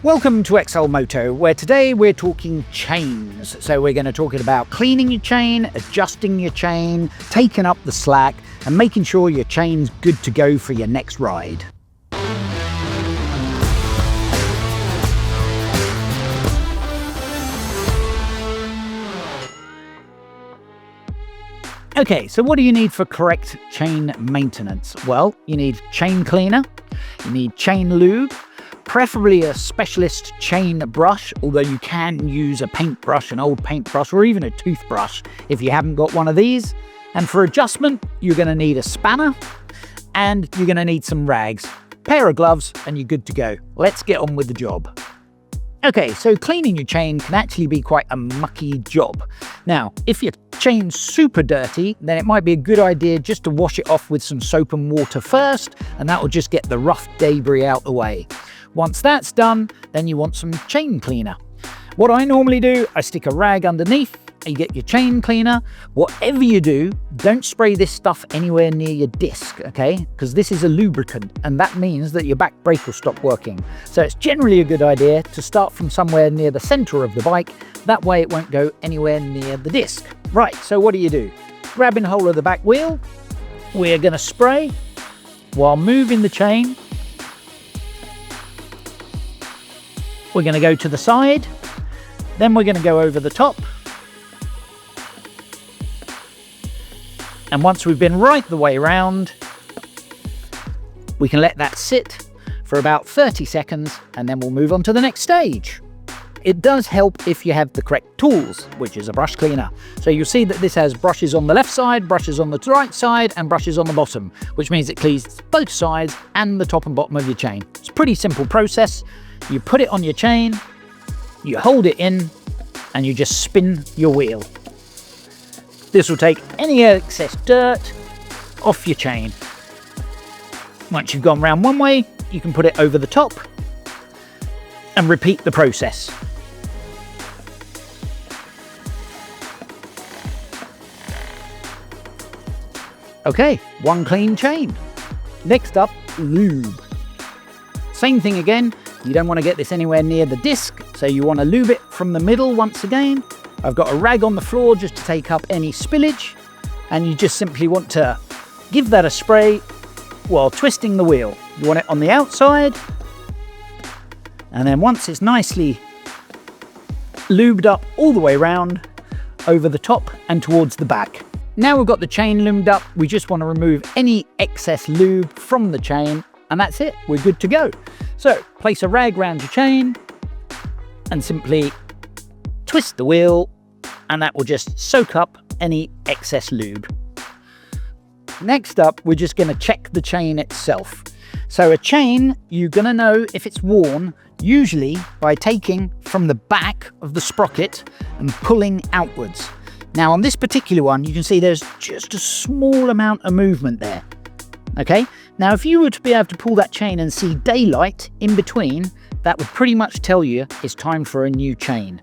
Welcome to XLMOTO, where today we're talking chains. So we're going to talk about cleaning your chain, adjusting your chain, taking up the slack, and making sure your chain's good to go for your next ride. Okay, so what do you need for correct chain maintenance? Well, you need chain cleaner, you need chain lube, preferably a specialist chain brush, although you can use a paintbrush, an old paintbrush, or even a toothbrush if you haven't got one of these. And for adjustment, you're going to need a spanner and you're going to need some rags, pair of gloves, and you're good to go. Let's get on with the job. Okay, so cleaning your chain can actually be quite a mucky job. Now, if your chain's super dirty, then it might be a good idea just to wash it off with some soap and water first, and that will just get the rough debris out the way. Once that's done, then you want some chain cleaner. What I normally do, I stick a rag underneath, you get your chain cleaner. Whatever you do, don't spray this stuff anywhere near your disc, okay? Because this is a lubricant, and that means that your back brake will stop working. So it's generally a good idea to start from somewhere near the center of the bike. That way it won't go anywhere near the disc. Right, so what do? Grabbing hold of the back wheel, we're going to spray while moving the chain. We're going to go to the side, then we're going to go over the top. And once we've been right the way around, we can let that sit for about 30 seconds and then we'll move on to the next stage. It does help if you have the correct tools, which is a brush cleaner. So you'll see that this has brushes on the left side, brushes on the right side, and brushes on the bottom, which means it cleans both sides and the top and bottom of your chain. It's a pretty simple process. You put it on your chain, you hold it in, and you just spin your wheel. This will take any excess dirt off your chain. Once you've gone round one way, you can put it over the top and repeat the process. Okay, one clean chain. Next up, lube. Same thing again, you don't want to get this anywhere near the disc, so you want to lube it from the middle once again. I've got a rag on the floor just to take up any spillage, and you just simply want to give that a spray while twisting the wheel. You want it on the outside, and then once it's nicely lubed up all the way around, over the top and towards the back. Now we've got the chain lubed up, we just want to remove any excess lube from the chain, and that's it, we're good to go. So place a rag around your chain and simply twist the wheel, and that will just soak up any excess lube. Next up, we're just going to check the chain itself. So a chain, you're going to know if it's worn, usually by taking from the back of the sprocket and pulling outwards. Now on this particular one, you can see there's just a small amount of movement there. Okay, now if you were to be able to pull that chain and see daylight in between, that would pretty much tell you it's time for a new chain.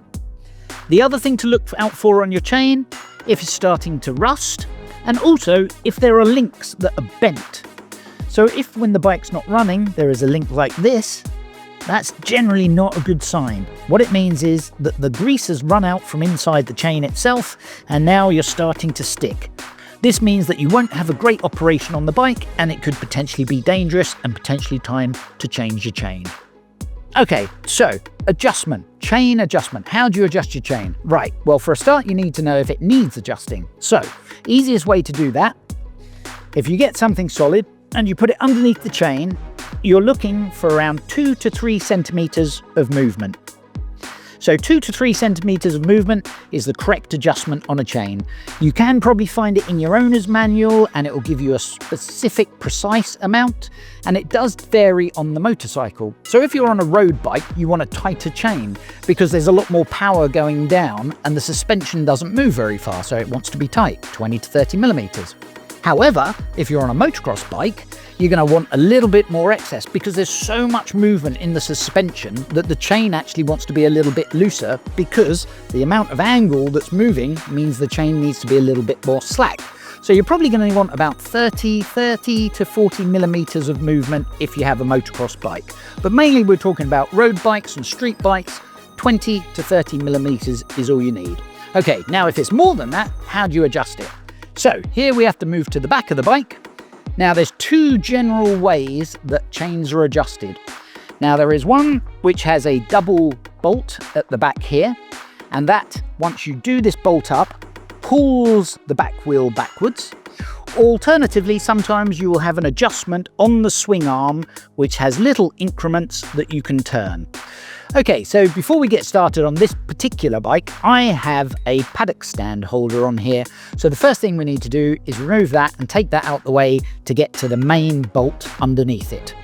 The other thing to look out for on your chain, if it's starting to rust, and also if there are links that are bent. So if when the bike's not running, there is a link like this, that's generally not a good sign. What it means is that the grease has run out from inside the chain itself, and now you're starting to stick. This means that you won't have a great operation on the bike, and it could potentially be dangerous and potentially time to change your chain. Okay, so adjustment, chain adjustment. How do you adjust your chain? Right, well, for a start, you need to know if it needs adjusting. So, easiest way to do that, if you get something solid and you put it underneath the chain, you're looking for around 2 to 3 centimeters of movement. So 2 to 3 centimeters of movement is the correct adjustment on a chain. You can probably find it in your owner's manual and it will give you a specific, precise amount, and it does vary on the motorcycle. So if you're on a road bike, you want a tighter chain because there's a lot more power going down and the suspension doesn't move very far, so it wants to be tight, 20 to 30 millimeters. However, if you're on a motocross bike, you're going to want a little bit more excess because there's so much movement in the suspension that the chain actually wants to be a little bit looser because the amount of angle that's moving means the chain needs to be a little bit more slack. So you're probably going to want about 30 to 40 millimeters of movement if you have a motocross bike. But mainly we're talking about road bikes and street bikes. 20 to 30 millimeters is all you need. Okay, now if it's more than that, how do you adjust it? So here we have to move to the back of the bike. Now there's two general ways that chains are adjusted. Now there is one which has a double bolt at the back here, and that, once you do this bolt up, pulls the back wheel backwards. Alternatively, sometimes you will have an adjustment on the swing arm which has little increments that you can turn. Okay, so before we get started on this particular bike, I have a paddock stand holder on here. So the first thing we need to do is remove that and take that out the way to get to the main bolt underneath it.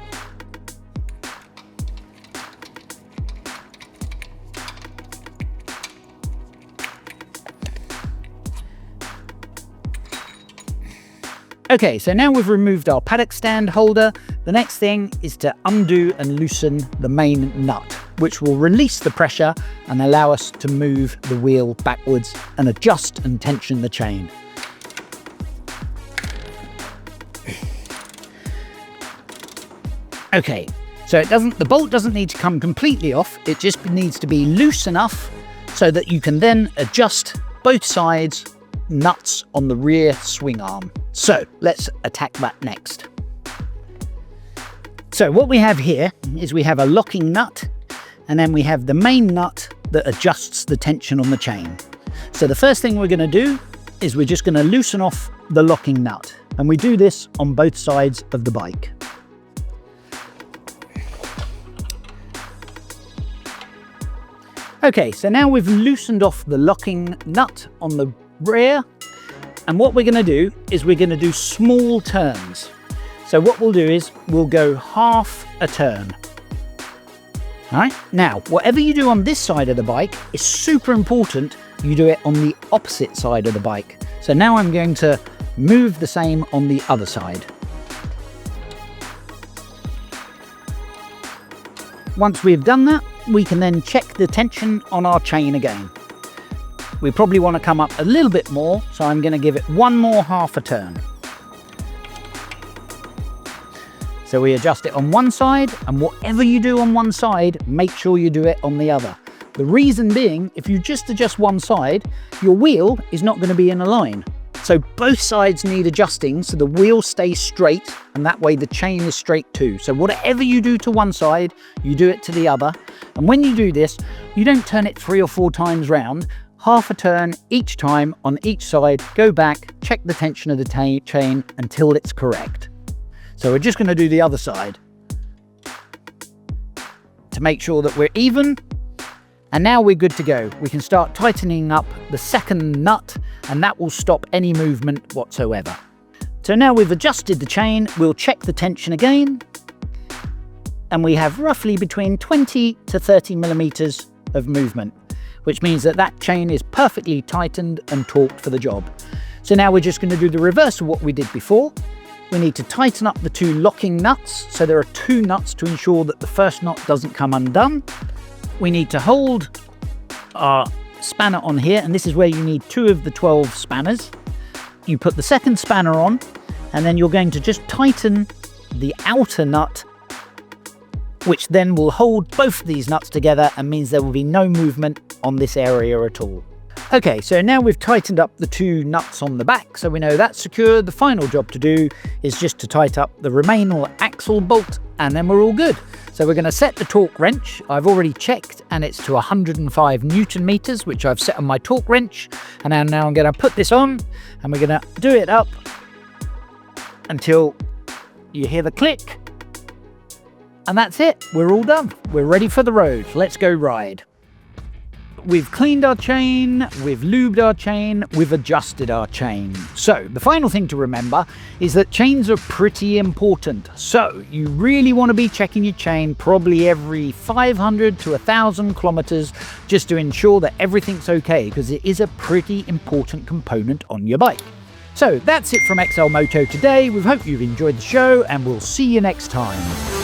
Okay, so now we've removed our paddock stand holder, the next thing is to undo and loosen the main nut, which will release the pressure and allow us to move the wheel backwards and adjust and tension the chain. Okay, so the bolt doesn't need to come completely off, it just needs to be loose enough so that you can then adjust both sides nuts on the rear swing arm. So let's attack that next. So what we have here is we have a locking nut, and then we have the main nut that adjusts the tension on the chain. So the first thing we're going to do is we're just going to loosen off the locking nut, and we do this on both sides of the bike. Okay, so now we've loosened off the locking nut on the rear, and what we're going to do is we're going to do small turns. So what we'll do is we'll go half a turn. All right, now whatever you do on this side of the bike is super important you do it on the opposite side of the bike. So now I'm going to move the same on the other side. Once we've done that, we can then check the tension on our chain again. We probably want to come up a little bit more, so I'm going to give it one more half a turn. So we adjust it on one side, and whatever you do on one side, make sure you do it on the other. The reason being, if you just adjust one side, your wheel is not going to be in a line. So both sides need adjusting so the wheel stays straight, and that way the chain is straight too. So whatever you do to one side, you do it to the other. And when you do this, you don't turn it 3 or 4 times round. Half a turn each time on each side, go back, check the tension of the chain until it's correct. So we're just going to do the other side to make sure that we're even. And now we're good to go. We can start tightening up the second nut, and that will stop any movement whatsoever. So now we've adjusted the chain, we'll check the tension again. And we have roughly between 20 to 30 millimeters of movement, which means that that chain is perfectly tightened and torqued for the job. So now we're just going to do the reverse of what we did before. We need to tighten up the 2 locking nuts. So there are 2 nuts to ensure that the first knot doesn't come undone. We need to hold our spanner on here, and this is where you need 2 of the 12 spanners. You put the second spanner on, and then you're going to just tighten the outer nut, which then will hold both these nuts together and means there will be no movement on this area at all. Okay, so now we've tightened up the 2 nuts on the back, so we know that's secure. The final job to do is just to tighten up the remaining axle bolt, and then we're all good. So we're going to set the torque wrench. I've already checked, and it's to 105 Newton meters, which I've set on my torque wrench. And now I'm going to put this on, and we're going to do it up until you hear the click. And that's it, we're all done. We're ready for the road, let's go ride. We've cleaned our chain, we've lubed our chain, we've adjusted our chain. So the final thing to remember is that chains are pretty important. So you really want to be checking your chain probably every 500 to 1,000 kilometers just to ensure that everything's okay, because it is a pretty important component on your bike. So that's it from XLMOTO today. We hope you've enjoyed the show, and we'll see you next time.